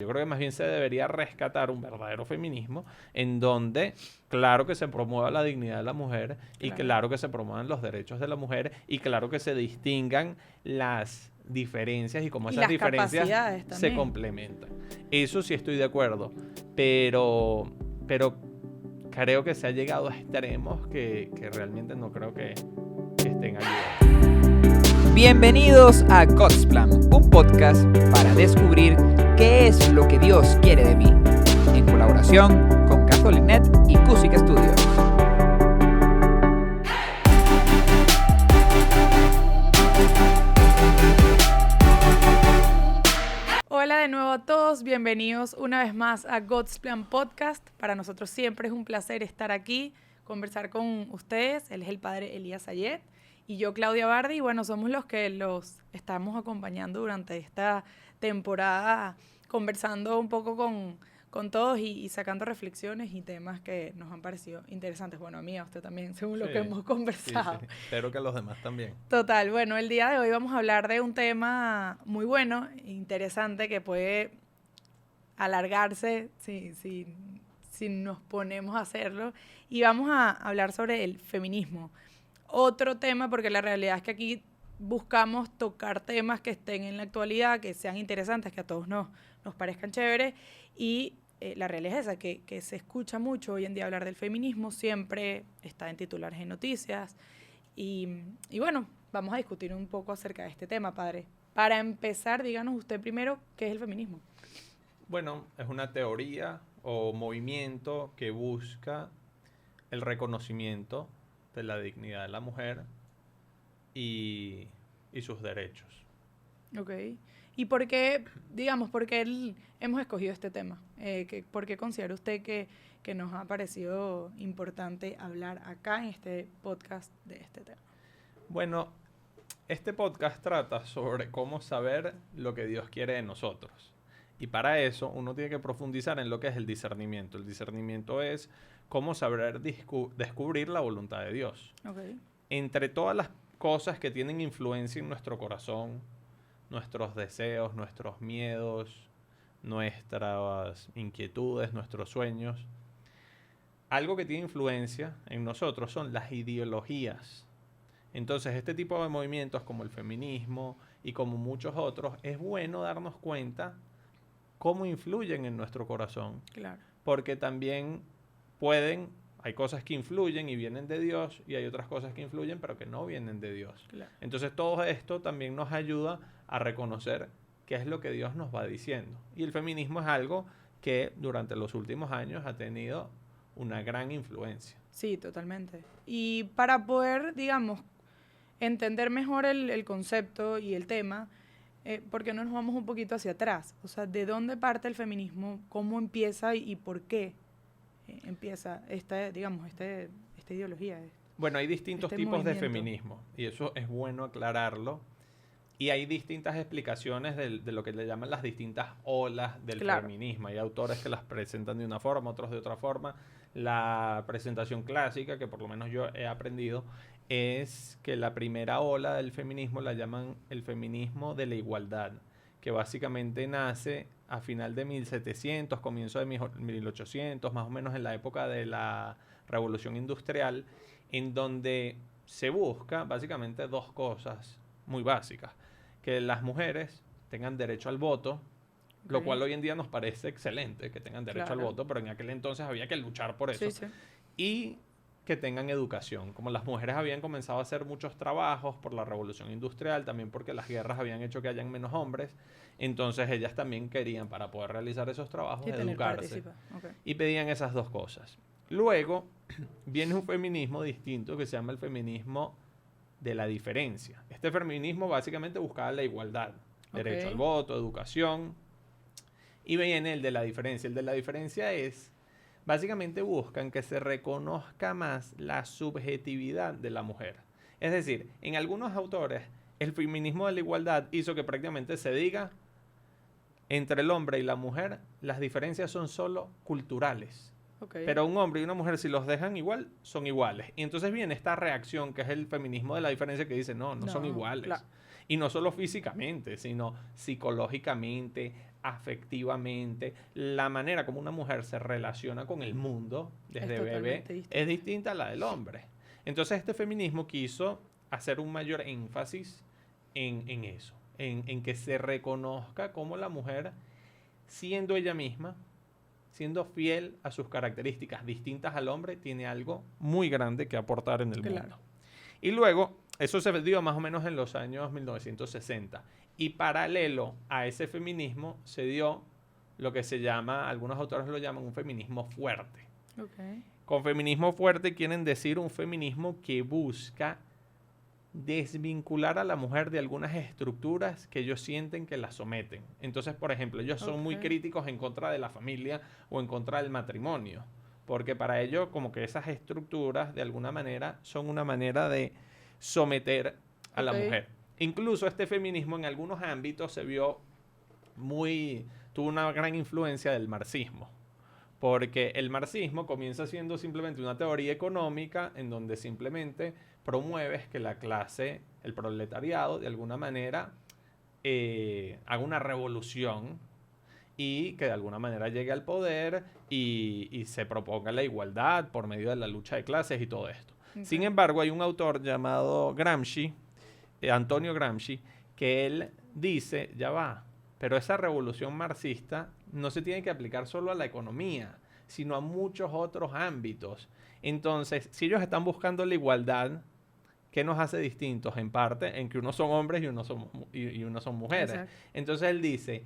Yo creo que más bien se debería rescatar un verdadero feminismo en donde, claro que se promueva la dignidad de la mujer y claro que se promuevan los derechos de la mujer y claro que se distingan las diferencias y cómo esas diferencias se complementan. Eso sí estoy de acuerdo, pero creo que se ha llegado a extremos que realmente no creo que estén ayudando. Bienvenidos a God's Plan, un podcast para descubrir qué es lo que Dios quiere de mí, en colaboración con Catholic.net y Cusic Studios. Hola de nuevo a todos, bienvenidos una vez más a God's Plan Podcast. Para nosotros siempre es un placer estar aquí, conversar con ustedes. Él es el padre Elías Ayet y yo, Claudia Bardi, y bueno, somos los que los estamos acompañando durante esta temporada, conversando un poco con todos y sacando reflexiones y temas que nos han parecido interesantes. Bueno, a mí, a usted también, según lo que hemos conversado. Sí. Espero que a los demás también. Total, bueno, el día de hoy vamos a hablar de un tema muy bueno, interesante, que puede alargarse si nos ponemos a hacerlo. Y vamos a hablar sobre el feminismo. Otro tema, porque la realidad es que aquí buscamos tocar temas que estén en la actualidad, que sean interesantes, que a todos nos parezcan chéveres. Y la realidad es esa, que se escucha mucho hoy en día hablar del feminismo, siempre está en titulares en noticias. Y bueno, vamos a discutir un poco acerca de este tema, padre. Para empezar, díganos usted primero, ¿qué es el feminismo? Bueno, es una teoría o movimiento que busca el reconocimiento de la dignidad de la mujer y sus derechos. Ok. ¿Y por qué, hemos escogido este tema? ¿Por qué considera usted que nos ha parecido importante hablar acá en este podcast de este tema? Bueno, este podcast trata sobre cómo saber lo que Dios quiere de nosotros. Y para eso uno tiene que profundizar en lo que es el discernimiento. El discernimiento es cómo saber descubrir la voluntad de Dios. Okay. Entre todas las cosas que tienen influencia en nuestro corazón, nuestros deseos, nuestros miedos, nuestras inquietudes, nuestros sueños, algo que tiene influencia en nosotros son las ideologías. Entonces, este tipo de movimientos como el feminismo y como muchos otros, es bueno darnos cuenta cómo influyen en nuestro corazón. Claro. Porque también hay cosas que influyen y vienen de Dios y hay otras cosas que influyen pero que no vienen de Dios. Claro. Entonces, todo esto también nos ayuda a reconocer qué es lo que Dios nos va diciendo. Y el feminismo es algo que durante los últimos años ha tenido una gran influencia. Sí, totalmente. Y para poder, entender mejor el concepto y el tema, ¿por qué no nos vamos un poquito hacia atrás? O sea, ¿de dónde parte el feminismo? ¿Cómo empieza y por qué empieza esta ideología? Bueno, hay distintos tipos de feminismo y eso es bueno aclararlo. Y hay distintas explicaciones de lo que le llaman las distintas olas del feminismo. Hay autores que las presentan de una forma, otros de otra forma. La presentación clásica, que por lo menos yo he aprendido, es que la primera ola del feminismo la llaman el feminismo de la igualdad, que básicamente nace a final de 1700, comienzo de 1800, más o menos en la época de la Revolución Industrial, en donde se busca básicamente dos cosas muy básicas: que las mujeres tengan derecho al voto, lo cual hoy en día nos parece excelente, que tengan derecho al voto, pero en aquel entonces había que luchar por eso. Sí. Y que tengan educación. Como las mujeres habían comenzado a hacer muchos trabajos por la revolución industrial, también porque las guerras habían hecho que hayan menos hombres, entonces ellas también querían, para poder realizar esos trabajos, educarse. Okay. Y pedían esas dos cosas. Luego viene un feminismo distinto que se llama el feminismo de la diferencia. Este feminismo básicamente buscaba la igualdad, derecho al voto, educación. Y viene el de la diferencia. El de la diferencia es, básicamente buscan que se reconozca más la subjetividad de la mujer. Es decir, en algunos autores, el feminismo de la igualdad hizo que prácticamente se diga, entre el hombre y la mujer, las diferencias son solo culturales. Okay. Pero un hombre y una mujer, si los dejan igual, son iguales. Y entonces viene esta reacción, que es el feminismo de la diferencia, que dice, no son iguales. Claro. Y no solo físicamente, sino psicológicamente, afectivamente, la manera como una mujer se relaciona con el mundo desde bebé es distinta a la del hombre. Entonces este feminismo quiso hacer un mayor énfasis en eso, en que se reconozca como la mujer, siendo ella misma, siendo fiel a sus características distintas al hombre, tiene algo muy grande que aportar en el mundo. Y luego, eso se dio más o menos en los años 1960. Y paralelo a ese feminismo se dio lo que se llama, algunos autores lo llaman un feminismo fuerte. Okay. Con feminismo fuerte quieren decir un feminismo que busca desvincular a la mujer de algunas estructuras que ellos sienten que la someten. Entonces, por ejemplo, ellos son muy críticos en contra de la familia o en contra del matrimonio, porque para ellos como que esas estructuras de alguna manera son una manera de someter a la mujer. Incluso este feminismo en algunos ámbitos se vio tuvo una gran influencia del marxismo. Porque el marxismo comienza siendo simplemente una teoría económica en donde simplemente promueves que la clase, el proletariado, de alguna manera haga una revolución y que de alguna manera llegue al poder y se proponga la igualdad por medio de la lucha de clases y todo esto. Okay. Sin embargo, hay un autor llamado Gramsci, Antonio Gramsci, que él dice, ya va, pero esa revolución marxista no se tiene que aplicar solo a la economía, sino a muchos otros ámbitos. Entonces, si ellos están buscando la igualdad, ¿qué nos hace distintos? En parte, en que unos son hombres y unos son mujeres. Exacto. Entonces, él dice,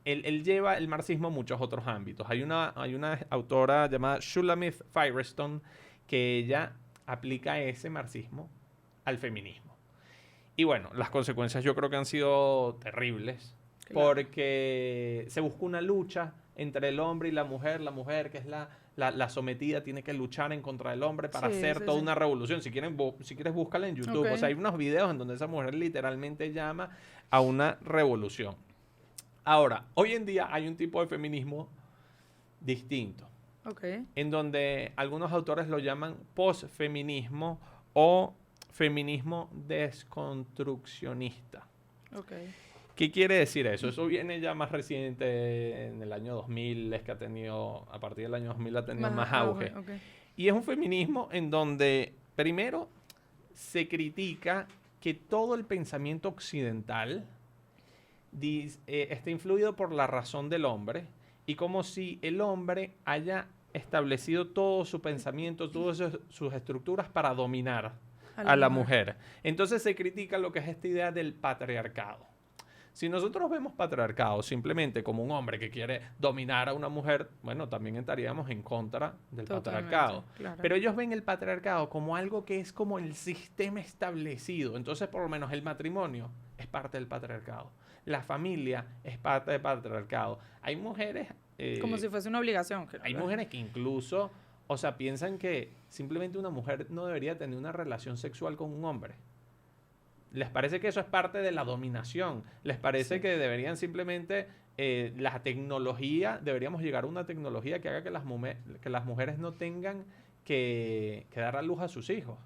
él lleva el marxismo a muchos otros ámbitos. Hay una autora llamada Shulamith Firestone que ella aplica ese marxismo al feminismo. Y bueno, las consecuencias yo creo que han sido terribles. Claro. Porque se busca una lucha entre el hombre y la mujer que es la sometida, tiene que luchar en contra del hombre para hacer toda una revolución. Si quieres búscala en YouTube. Okay. O sea, hay unos videos en donde esa mujer literalmente llama a una revolución. Ahora, hoy en día hay un tipo de feminismo distinto. Okay. En donde algunos autores lo llaman posfeminismo o feminismo desconstruccionista. Okay. ¿Qué quiere decir eso? Eso viene ya más reciente, en el año 2000, es que a partir del año 2000 ha tenido más auge. Okay. Y es un feminismo en donde, primero, se critica que todo el pensamiento occidental está influido por la razón del hombre y como si el hombre haya establecido todo su pensamiento, todas sus estructuras para dominar a la mujer. Entonces se critica lo que es esta idea del patriarcado. Si nosotros vemos patriarcado simplemente como un hombre que quiere dominar a una mujer, bueno, también estaríamos en contra del patriarcado. Claro. Pero ellos ven el patriarcado como algo que es como el sistema establecido. Entonces, por lo menos el matrimonio es parte del patriarcado. La familia es parte del patriarcado. Hay mujeres... como si fuese una obligación. Hay mujeres que incluso, o sea, piensan que simplemente una mujer no debería tener una relación sexual con un hombre. Les parece que eso es parte de la dominación. Les parece que deberían simplemente, la tecnología, deberíamos llegar a una tecnología que haga que las mujeres no tengan que dar a luz a sus hijos,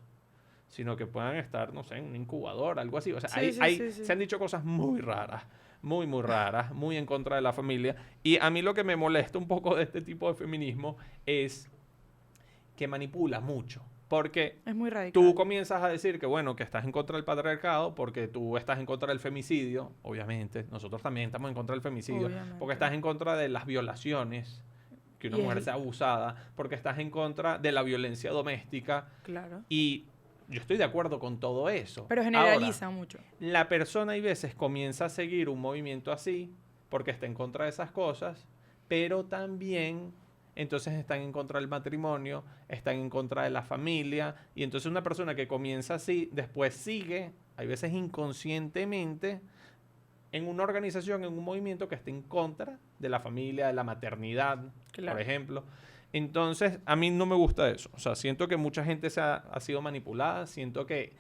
sino que puedan estar, no sé, en un incubador, algo así. O sea, se han dicho cosas muy raras, muy raras, muy en contra de la familia. Y a mí lo que me molesta un poco de este tipo de feminismo es que manipula mucho. Porque es muy radical. Tú comienzas a decir que, bueno, que estás en contra del patriarcado porque tú estás en contra del femicidio. Obviamente, nosotros también estamos en contra del femicidio. Obviamente. Porque estás en contra de las violaciones, que una mujer sea abusada. Porque estás en contra de la violencia doméstica. Claro. Y yo estoy de acuerdo con todo eso. Pero generaliza ahora, mucho. La persona, hay veces, comienza a seguir un movimiento así porque está en contra de esas cosas, pero también... Entonces están en contra del matrimonio, están en contra de la familia. Y entonces una persona que comienza así, después sigue, hay veces inconscientemente, en una organización, en un movimiento que está en contra de la familia, de la maternidad, claro, por ejemplo. Entonces, a mí no me gusta eso. O sea, siento que mucha gente ha sido manipulada. Siento que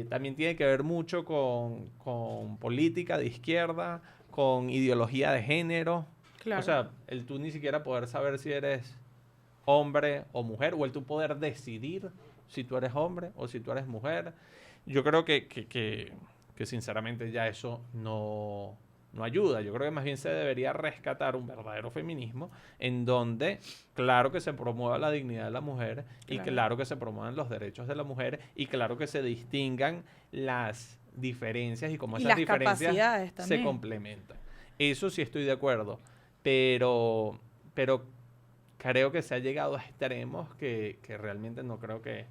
también tiene que ver mucho con política de izquierda, con ideología de género. Claro. O sea, el tú ni siquiera poder saber si eres hombre o mujer, o el tú poder decidir si tú eres hombre o si tú eres mujer. Yo creo que sinceramente ya eso no no ayuda. Yo creo que más bien se debería rescatar un verdadero feminismo en donde, claro que se promueva la dignidad de la mujer y claro que se promuevan los derechos de la mujer y claro que se distingan las diferencias y cómo esas diferencias se complementan. Eso sí estoy de acuerdo, pero creo que se ha llegado a extremos que realmente no creo que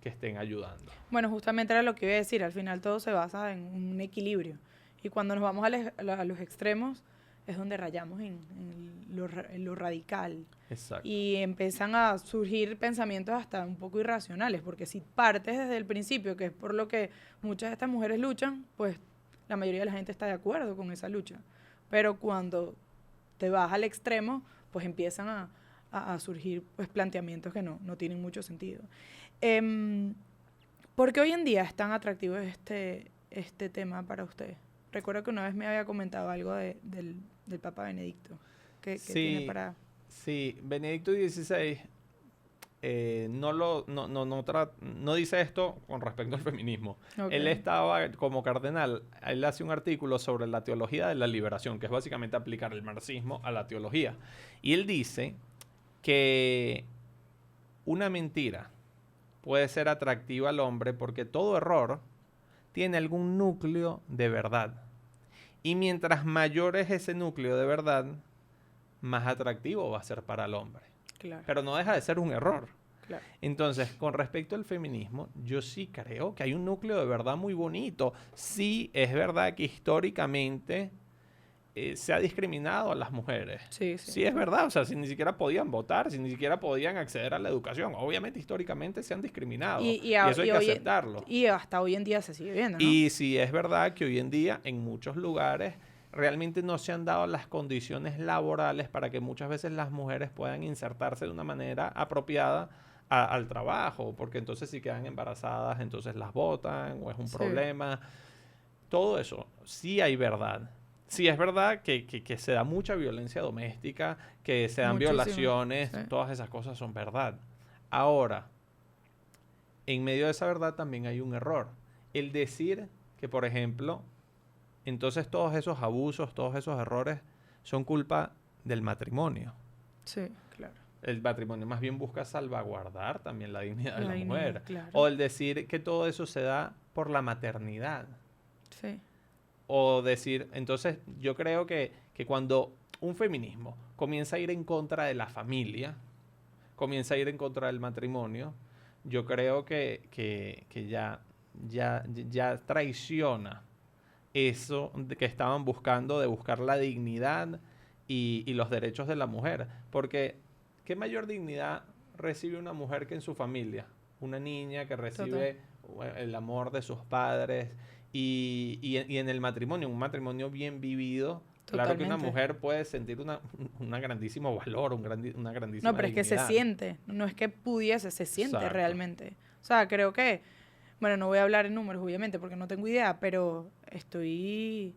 estén ayudando. Bueno, justamente era lo que iba a decir. Al final todo se basa en un equilibrio. Y cuando nos vamos a los extremos es donde rayamos en lo radical. Exacto. Y empiezan a surgir pensamientos hasta un poco irracionales. Porque si partes desde el principio, que es por lo que muchas de estas mujeres luchan, pues la mayoría de la gente está de acuerdo con esa lucha. Pero cuando te vas al extremo, pues empiezan a surgir pues, planteamientos que no tienen mucho sentido. ¿Por qué hoy en día es tan atractivo este tema para usted? Recuerdo que una vez me había comentado algo del Papa Benedicto. ¿Qué tiene para...? Sí, Benedicto XVI no dice esto con respecto al feminismo. Okay. Él estaba como cardenal, él hace un artículo sobre la teología de la liberación, que es básicamente aplicar el marxismo a la teología. Y él dice que una mentira puede ser atractiva al hombre porque todo error tiene algún núcleo de verdad. Y mientras mayor es ese núcleo de verdad, más atractivo va a ser para el hombre. Claro. Pero no deja de ser un error. Claro. Entonces, con respecto al feminismo, yo sí creo que hay un núcleo de verdad muy bonito. Sí, es verdad que históricamente se ha discriminado a las mujeres. Sí, es verdad. O sea, si ni siquiera podían votar, si ni siquiera podían acceder a la educación. Obviamente, históricamente se han discriminado. Y eso hay que aceptarlo. Y hasta hoy en día se sigue viendo, ¿no? Y sí, es verdad que hoy en día, en muchos lugares, realmente no se han dado las condiciones laborales para que muchas veces las mujeres puedan insertarse de una manera apropiada al trabajo. Porque entonces si quedan embarazadas, entonces las botan o es un problema. Todo eso, sí hay verdad. Sí, es verdad que se da mucha violencia doméstica, que se dan violaciones, todas esas cosas son verdad. Ahora, en medio de esa verdad también hay un error. El decir que, por ejemplo, entonces todos esos abusos, todos esos errores son culpa del matrimonio. Sí, claro. El matrimonio más bien busca salvaguardar también la dignidad de la mujer. Claro. O el decir que todo eso se da por la maternidad. Sí. O decir, entonces yo creo que cuando un feminismo comienza a ir en contra de la familia, comienza a ir en contra del matrimonio, yo creo que ya traiciona eso que estaban buscando, de buscar la dignidad y los derechos de la mujer. Porque, ¿qué mayor dignidad recibe una mujer que en su familia? Una niña que recibe el amor de sus padres. Y en el matrimonio, un matrimonio bien vivido, claro que una mujer puede sentir un grandísimo valor, una grandísima No, pero dignidad. Es que se siente, no es que pudiese, se siente realmente. O sea, creo que, bueno, no voy a hablar en números, obviamente, porque no tengo idea, pero estoy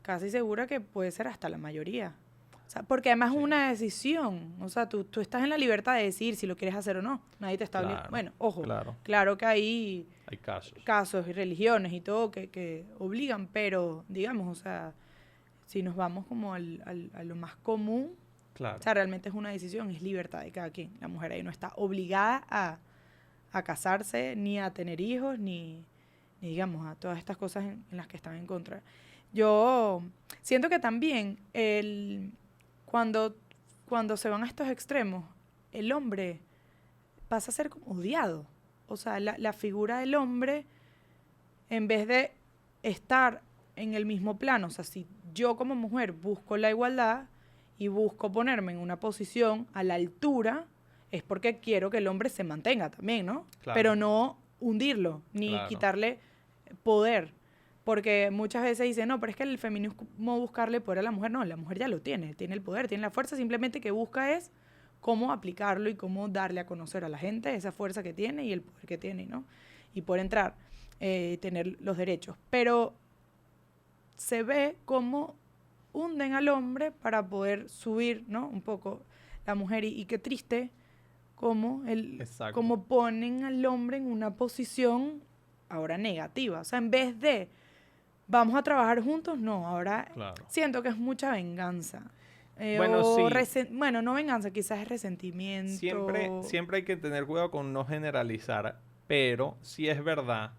casi segura que puede ser hasta la mayoría. O sea, porque además es una decisión. O sea, tú estás en la libertad de decidir si lo quieres hacer o no. Nadie te está obligando. Bueno, ojo, claro que hay casos y religiones y todo que obligan, pero digamos, o sea, si nos vamos como a lo más común, o sea, realmente es una decisión, es libertad de cada quien. La mujer ahí no está obligada a casarse, ni a tener hijos, ni digamos, a todas estas cosas en las que están en contra. Yo siento que también cuando se van a estos extremos, el hombre pasa a ser como odiado. O sea, la figura del hombre, en vez de estar en el mismo plano, o sea, si yo como mujer busco la igualdad y busco ponerme en una posición a la altura, es porque quiero que el hombre se mantenga también, ¿no? Claro. Pero no hundirlo, ni quitarle poder. Porque muchas veces dicen, no, pero es que el feminismo buscarle poder a la mujer. No, la mujer ya lo tiene el poder, tiene la fuerza, simplemente que busca es cómo aplicarlo y cómo darle a conocer a la gente esa fuerza que tiene y el poder que tiene, ¿no? Y poder entrar, tener los derechos. Pero se ve cómo hunden al hombre para poder subir, ¿no? Un poco la mujer. Y qué triste cómo ponen al hombre en una posición ahora negativa. O sea, en vez de ¿vamos a trabajar juntos? No, ahora Claro. siento que es mucha venganza. Bueno, sí. Bueno, no venganza, quizás es resentimiento. Siempre hay que tener cuidado con no generalizar, pero sí es verdad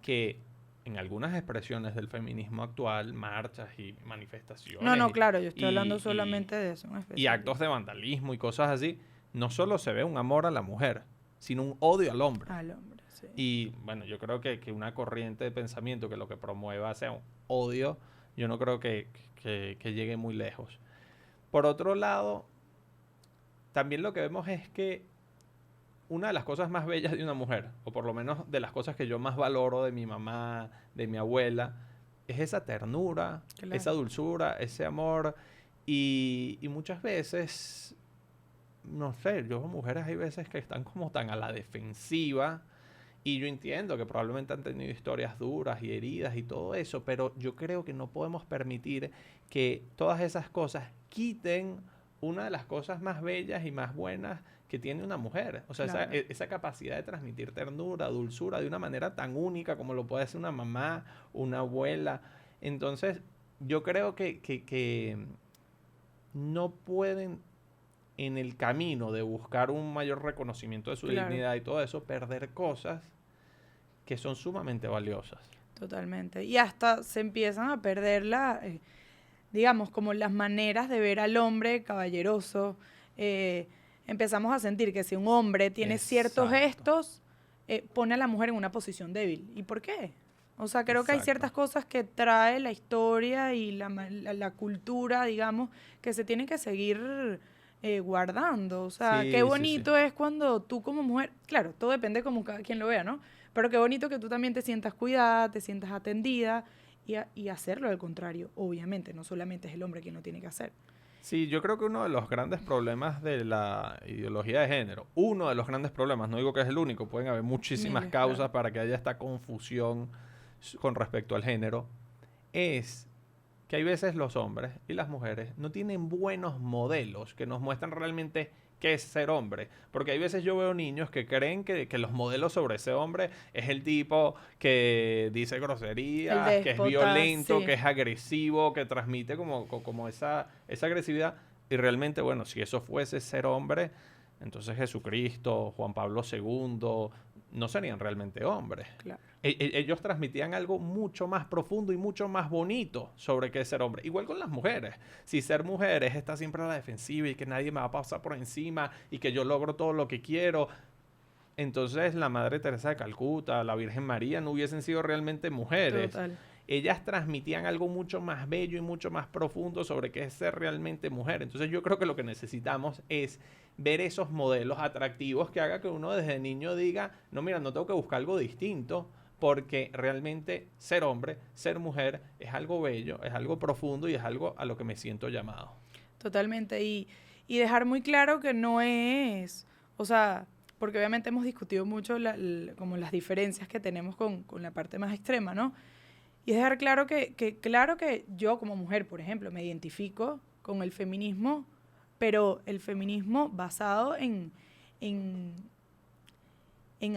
que en algunas expresiones del feminismo actual, marchas y manifestaciones No, claro, yo estoy hablando solamente de eso. y actos de vandalismo y cosas así, no solo se ve un amor a la mujer, sino un odio al hombre. Al hombre, sí. Y bueno, yo creo que una corriente de pensamiento que lo que promueva sea un odio, yo no creo que llegue muy lejos. Por otro lado, también lo que vemos es que una de las cosas más bellas de una mujer, o por lo menos de las cosas que yo más valoro de mi mamá, de mi abuela, es esa ternura, Claro. esa dulzura, ese amor. Y muchas veces, no sé, yo veo mujeres hay veces que están como tan a la defensiva. Y yo entiendo que probablemente han tenido historias duras y heridas y todo eso, pero yo creo que no podemos permitir que todas esas cosas quiten una de las cosas más bellas y más buenas que tiene una mujer. O sea, Claro. esa capacidad de transmitir ternura, dulzura de una manera tan única como lo puede hacer una mamá, una abuela. Entonces, yo creo que no pueden, en el camino de buscar un mayor reconocimiento de su Claro. dignidad y todo eso, perder cosas que son sumamente valiosas. Totalmente. Y hasta se empiezan a perder digamos, como las maneras de ver al hombre caballeroso. Empezamos a sentir que si un hombre tiene ciertos Exacto. gestos, pone a la mujer en una posición débil. ¿Y por qué? O sea, creo que hay Exacto. ciertas cosas que trae la historia y la cultura, digamos, que se tienen que seguir guardando. O sea, Sí, qué sí, bonito es cuando tú como mujer, claro, todo depende como cada quien lo vea, ¿no? Pero qué bonito que tú también te sientas cuidada, te sientas atendida y hacerlo al contrario. Obviamente, no solamente es el hombre quien lo tiene que hacer. Sí, yo creo que uno de los grandes problemas de la ideología de género, uno de los grandes problemas, no digo que es el único, pueden haber muchísimas Miles, causas claro. para que haya esta confusión con respecto al género, es que hay veces los hombres y las mujeres no tienen buenos modelos que nos muestran realmente qué es ser hombre. Porque hay veces yo veo niños que creen que los modelos sobre ese hombre es el tipo que dice groserías, El que es déspota, violento, sí. que es agresivo, que transmite como esa agresividad. Y realmente, bueno, si eso fuese ser hombre, entonces Jesucristo, Juan Pablo II, no serían realmente hombres. Claro. Ellos transmitían algo mucho más profundo y mucho más bonito sobre qué es ser hombre. Igual con las mujeres. Si ser mujer es estar siempre a la defensiva y que nadie me va a pasar por encima y que yo logro todo lo que quiero, entonces la Madre Teresa de Calcuta, la Virgen María no hubiesen sido realmente mujeres. Total. Ellas transmitían algo mucho más bello y mucho más profundo sobre qué es ser realmente mujer. Entonces yo creo que lo que necesitamos es ver esos modelos atractivos que haga que uno desde niño diga, no, mira, no tengo que buscar algo distinto, porque realmente ser hombre, ser mujer es algo bello, es algo profundo y es algo a lo que me siento llamado. Totalmente. Y dejar muy claro que no es, o sea, porque obviamente hemos discutido mucho como las diferencias que tenemos con la parte más extrema, ¿no? Y es dejar claro claro que yo como mujer, por ejemplo, me identifico con el feminismo, pero el feminismo basado en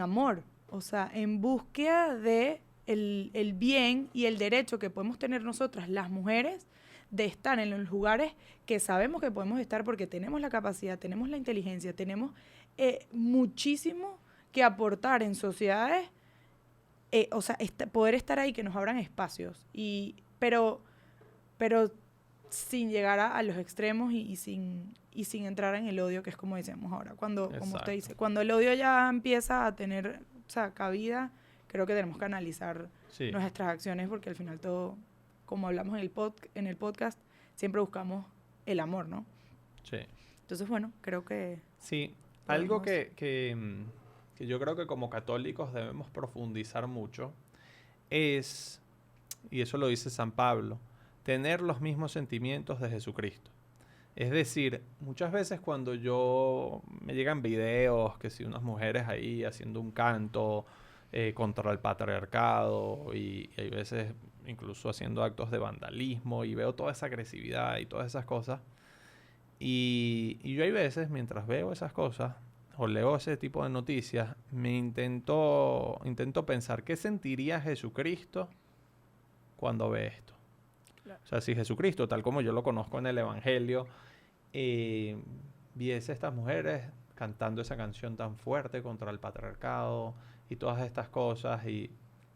amor, o sea, en búsqueda de el bien y el derecho que podemos tener nosotras, las mujeres, de estar en los lugares que sabemos que podemos estar porque tenemos la capacidad, tenemos la inteligencia, tenemos muchísimo que aportar en sociedades, o sea, poder estar ahí, que nos abran espacios, pero sin llegar a los extremos y sin entrar en el odio, que es como decíamos ahora. Como usted dice, cuando el odio ya empieza a tener, o sea, cabida, creo que tenemos que analizar nuestras acciones, porque al final todo, como hablamos en el podcast, siempre buscamos el amor, ¿no? Sí. Entonces, bueno, creo que... Sí, algo que yo creo que como católicos debemos profundizar mucho es, y eso lo dice San Pablo, tener los mismos sentimientos de Jesucristo. Es decir, muchas veces cuando me llegan videos que si unas mujeres ahí haciendo un canto contra el patriarcado y hay veces incluso haciendo actos de vandalismo y veo toda esa agresividad y todas esas cosas, y yo hay veces mientras veo esas cosas o leo ese tipo de noticias, me intento pensar qué sentiría Jesucristo cuando ve esto. Claro. O sea, si Jesucristo, tal como yo lo conozco en el Evangelio, viese a estas mujeres cantando esa canción tan fuerte contra el patriarcado y todas estas cosas, y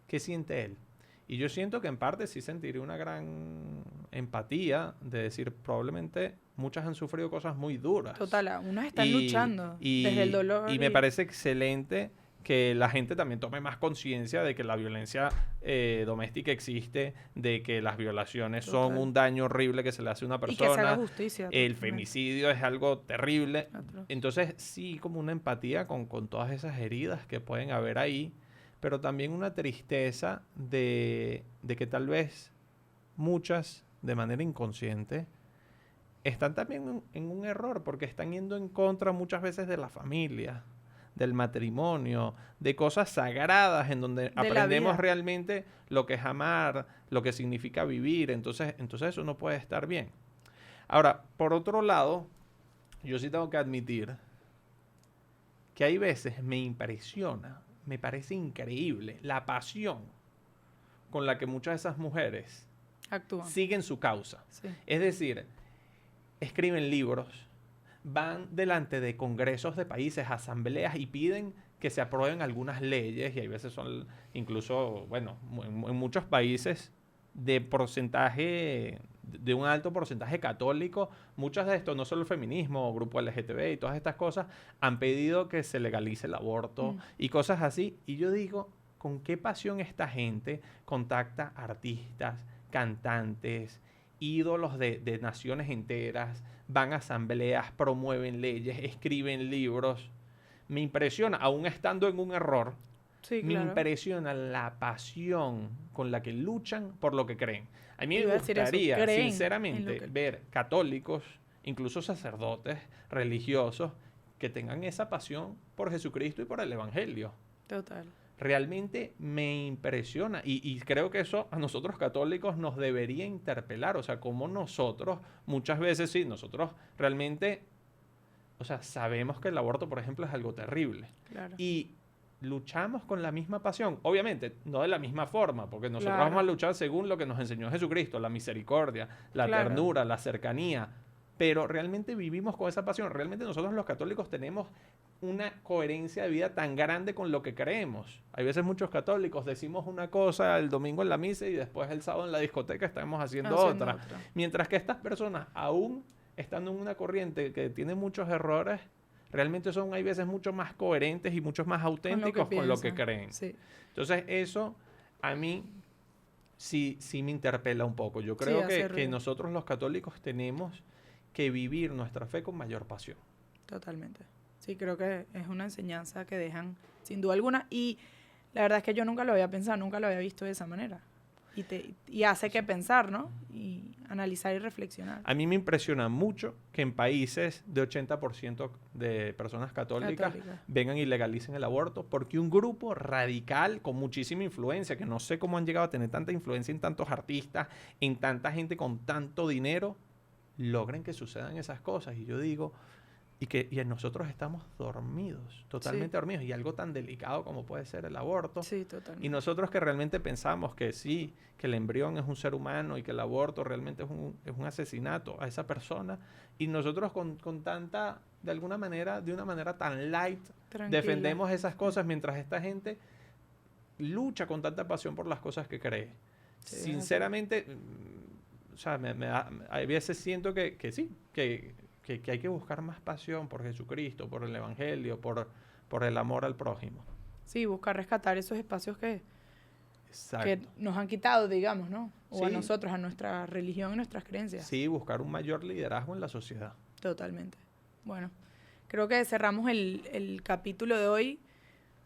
¿qué siente él? Y yo siento que en parte sí sentiría una gran empatía de decir, probablemente muchas han sufrido cosas muy duras. Total, unas están luchando desde el dolor. Y me parece excelente que la gente también tome más conciencia de que la violencia doméstica existe, de que las violaciones son un daño horrible que se le hace a una persona. Y que se haga justicia. El femicidio es algo terrible. Atroz. Entonces, sí, como una empatía con todas esas heridas que pueden haber ahí, pero también una tristeza de que tal vez muchas, de manera inconsciente, están también en un error, porque están yendo en contra muchas veces de la familia, del matrimonio, de cosas sagradas en donde aprendemos realmente lo que es amar, lo que significa vivir. Entonces eso no puede estar bien. Ahora, por otro lado, yo sí tengo que admitir que hay veces me impresiona, me parece increíble la pasión con la que muchas de esas mujeres actúan, siguen su causa. Sí. Es decir, escriben libros, van delante de congresos de países, asambleas, y piden que se aprueben algunas leyes, y hay veces son incluso, bueno, en muchos países de un alto porcentaje católico. Muchas de estos, no solo el feminismo, grupo LGTB y todas estas cosas, han pedido que se legalice el aborto y cosas así. Y yo digo, ¿con qué pasión esta gente contacta artistas, cantantes, ídolos de naciones enteras, van a asambleas, promueven leyes, escriben libros? Me impresiona, aún estando en un error, me impresiona la pasión con la que luchan por lo que creen. A mí me gustaría, sinceramente, ver católicos, incluso sacerdotes religiosos, que tengan esa pasión por Jesucristo y por el Evangelio. Total. Realmente me impresiona, y creo que eso a nosotros católicos nos debería interpelar. O sea, como nosotros, muchas veces sí, nosotros realmente, o sea, sabemos que el aborto, por ejemplo, es algo terrible. Claro. Y luchamos con la misma pasión. Obviamente, no de la misma forma, porque nosotros vamos a luchar según lo que nos enseñó Jesucristo, la misericordia, la ternura, la cercanía. Pero realmente vivimos con esa pasión. Realmente nosotros los católicos tenemos una coherencia de vida tan grande con lo que creemos. Hay veces muchos católicos decimos una cosa el domingo en la misa y después el sábado en la discoteca estamos haciendo otra. Mientras que estas personas, aún estando en una corriente que tiene muchos errores, realmente son, hay veces, mucho más coherentes y mucho más auténticos con lo que creen. Sí. Entonces, eso a mí sí me interpela un poco. Yo creo que nosotros los católicos tenemos que vivir nuestra fe con mayor pasión. Totalmente. Sí, creo que es una enseñanza que dejan, sin duda alguna. Y la verdad es que yo nunca lo había pensado, nunca lo había visto de esa manera. Y hace que pensar, ¿no? Y analizar y reflexionar. A mí me impresiona mucho que en países de 80% de personas católicas vengan y legalicen el aborto, porque un grupo radical con muchísima influencia, que no sé cómo han llegado a tener tanta influencia en tantos artistas, en tanta gente con tanto dinero, logren que sucedan esas cosas. Y yo digo, y nosotros estamos dormidos, totalmente dormidos, y algo tan delicado como puede ser el aborto. Sí, totalmente. Y nosotros que realmente pensamos que sí, que el embrión es un ser humano y que el aborto realmente es un asesinato a esa persona, y nosotros con tanta, de una manera tan light, defendemos esas cosas, mientras esta gente lucha con tanta pasión por las cosas que cree. Sí, sinceramente, o sea, a veces siento que sí, que hay que buscar más pasión por Jesucristo, por el Evangelio, por el amor al prójimo. Sí, buscar rescatar esos espacios que nos han quitado, digamos, ¿no? O a nosotros, a nuestra religión y nuestras creencias. Sí, buscar un mayor liderazgo en la sociedad. Totalmente. Bueno, creo que cerramos el capítulo de hoy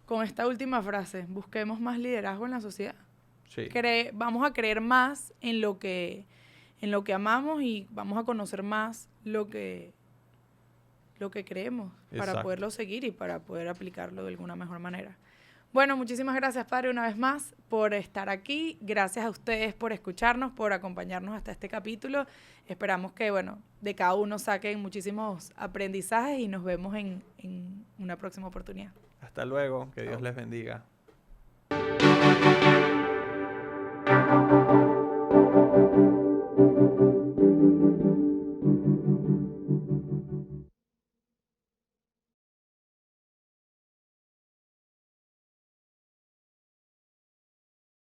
con esta última frase. Busquemos más liderazgo en la sociedad. Sí. Vamos a creer más en lo que amamos, y vamos a conocer más lo que creemos. Exacto. Para poderlo seguir y para poder aplicarlo de alguna mejor manera. Bueno, muchísimas gracias, Padre, una vez más por estar aquí. Gracias a ustedes por escucharnos, por acompañarnos hasta este capítulo. Esperamos que, de cada uno saquen muchísimos aprendizajes y nos vemos en una próxima oportunidad. Hasta luego, que Dios les bendiga.